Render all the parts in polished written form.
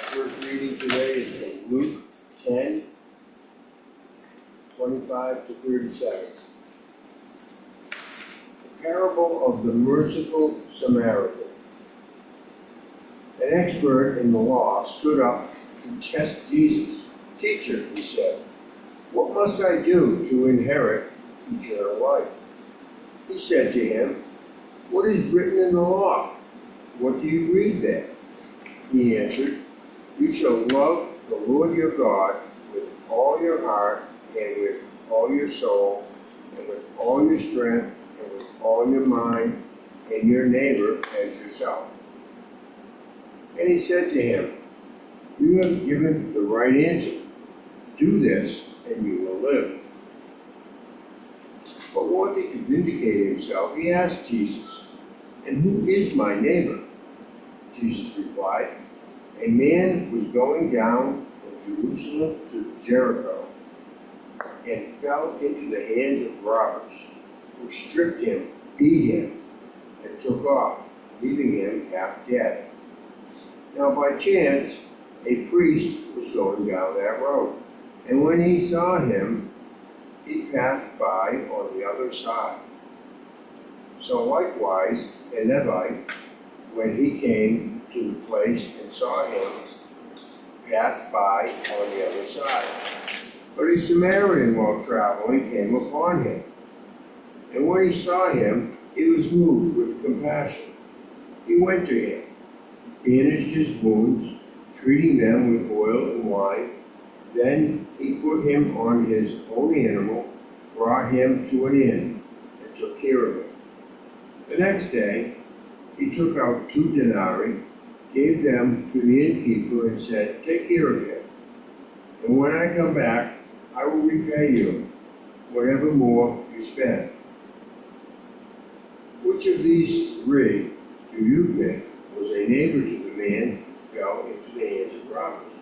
First reading today is from Luke 10, 25 to 37. The parable of the merciful Samaritan. An expert in the law stood up to test Jesus. "Teacher," he said, "what must I do to inherit eternal life?" He said to him, "What is written in the law? What do you read there?" He answered, "You shall love the Lord your God with all your heart and with all your soul and with all your strength and with all your mind, and your neighbor as yourself." And he said to him, "You have given the right answer. Do this and you will live." But wanting to vindicate himself, he asked Jesus, "And who is my neighbor?" Jesus replied, "A man was going down from Jerusalem to Jericho and fell into the hands of robbers, who stripped him, beat him, and took off, leaving him half dead. Now by chance, a priest was going down that road, and when he saw him, he passed by on the other side. So likewise, a Levite, when he came to the place and saw him, passed by on the other side. But a Samaritan, while traveling, came upon him. And when he saw him, he was moved with compassion. He went to him, bandaged his wounds, treating them with oil and wine. Then he put him on his own animal, brought him to an inn, and took care of him. The next day, he took out 2 denarii, gave them to the innkeeper, and said, "Take care of him, and when I come back, I will repay you whatever more you spend." Which of these 3 do you think was a neighbor to the man who fell into the hands of robbers?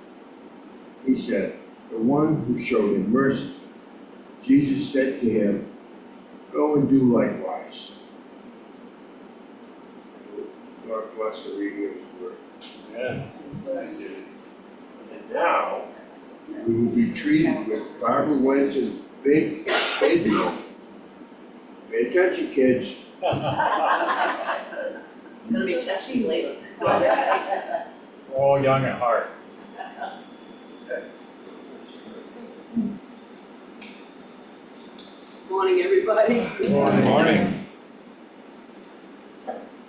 He said, "The one who showed him mercy." Jesus said to him, "Go and do likewise." God bless the reading of his word. Yes. And now, we will be treated with Barbara Wentz's big baby moment. Pay attention, kids. Gonna be testing later. We're all young at heart. Morning, everybody. Good morning.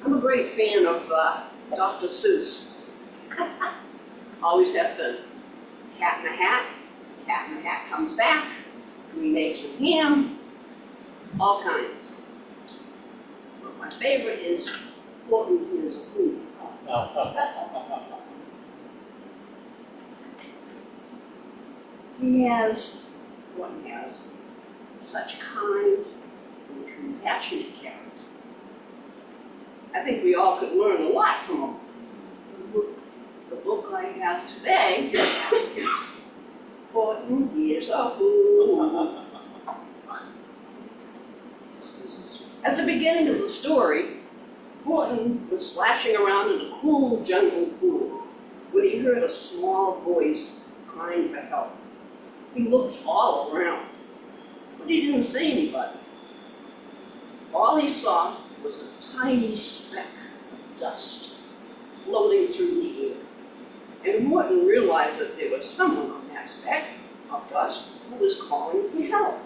I'm a great fan of Dr. Seuss. Always have been. Cat in the Hat comes back, green eggs and ham, all kinds. But my favorite is Horton Hears. Horton has such kind and compassionate character. I think we all could learn a lot from him. The book I have today, Horton Hears. At the beginning of the story, Horton was splashing around in a cool jungle pool when he heard a small voice crying for help. He looked all around, but he didn't see anybody. All he saw was a tiny speck of dust floating through the air. And Horton realized that there was someone on that speck of dust who was calling for help.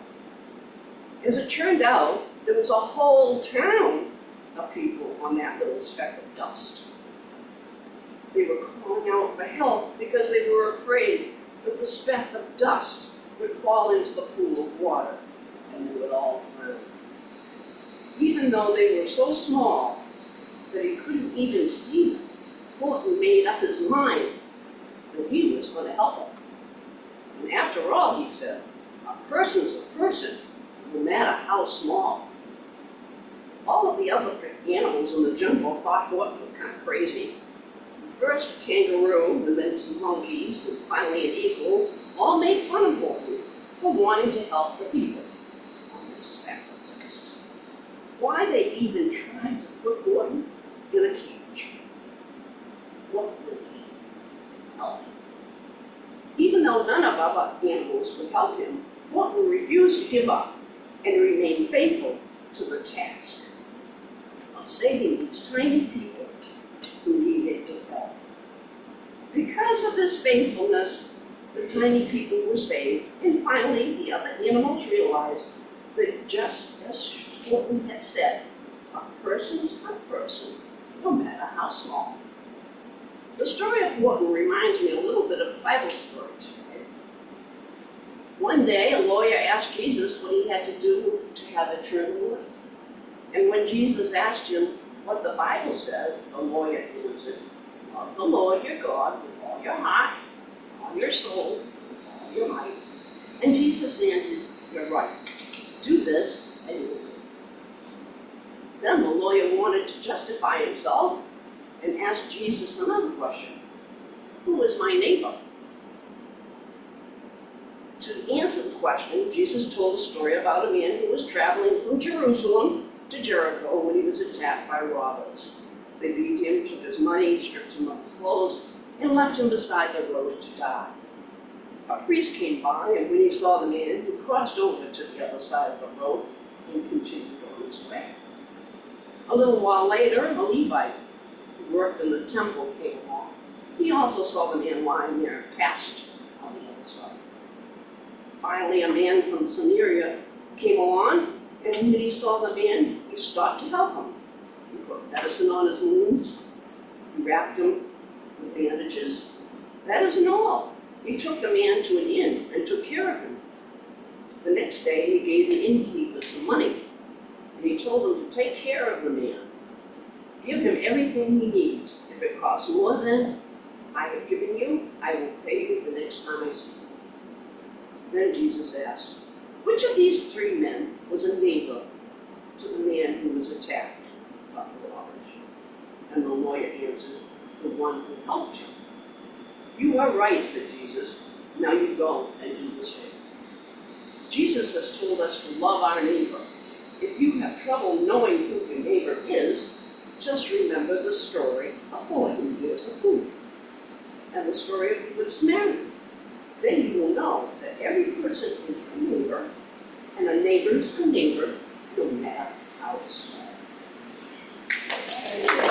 As it turned out, there was a whole town of people on that little speck of dust. They were calling out for help because they were afraid that the speck of dust would fall into the pool of water and they would all drown. Even though they were so small that he couldn't even see them, Horton made up his mind that he was going to help them. And after all, he said, a person's a person, no matter how small. All of the other animals in the jungle thought Horton was kind of crazy. First a kangaroo, and then some monkeys, and finally an eagle, all made fun of Horton for wanting to help the people on this speck of dust. Why they even tried to put Horton in a cage. What would he help him? though none of our animals would help him, Horton refused to give up and remained faithful to the task of saving these tiny people who needed his help. Because of his faithfulness, the tiny people were saved, and finally the other animals realized that just as Horton had said, a person is a person, no matter how small. The story of Horton reminds me a little bit of a Bible story today. One day, a lawyer asked Jesus what he had to do to have eternal life. And when Jesus asked him what the Bible said, the lawyer answered, love the Lord your God with all your heart, all your soul, all your might. And Jesus answered, you're right. Do this and you will live. Then the lawyer wanted to justify himself and asked Jesus another question. Who is my neighbor? To answer the question, Jesus told a story about a man who was traveling from Jerusalem to Jericho when he was attacked by robbers. They beat him, took his money, stripped him of his clothes, and left him beside the road to die. A priest came by, and when he saw the man, he crossed over to the other side of the road and continued on his way. A little while later, a Levite who worked in the temple came along. He also saw the man lying there and passed on the other side. Finally, a man from Samaria came along, and when he saw the man, he stopped to help him. He put medicine on his wounds, he wrapped him with bandages. That isn't all. He took the man to an inn and took care of him. The next day, he gave the innkeeper some money, and he told him to take care of the man. Give him everything he needs. If it costs more than I have given you, I will pay you the next time I see you. Then Jesus asked, which of these three men was a neighbor to the man who was attacked by the robbers? And the lawyer answered, the one who helped you. You are right, said Jesus. Now you go and do the same. Jesus has told us to love our neighbor. If you have trouble knowing who your neighbor is, just remember the story of Horton Hears and the story of the Good Samaritan. Then you will know that every person is a neighbor, and a neighbor's a neighbor, no matter how small.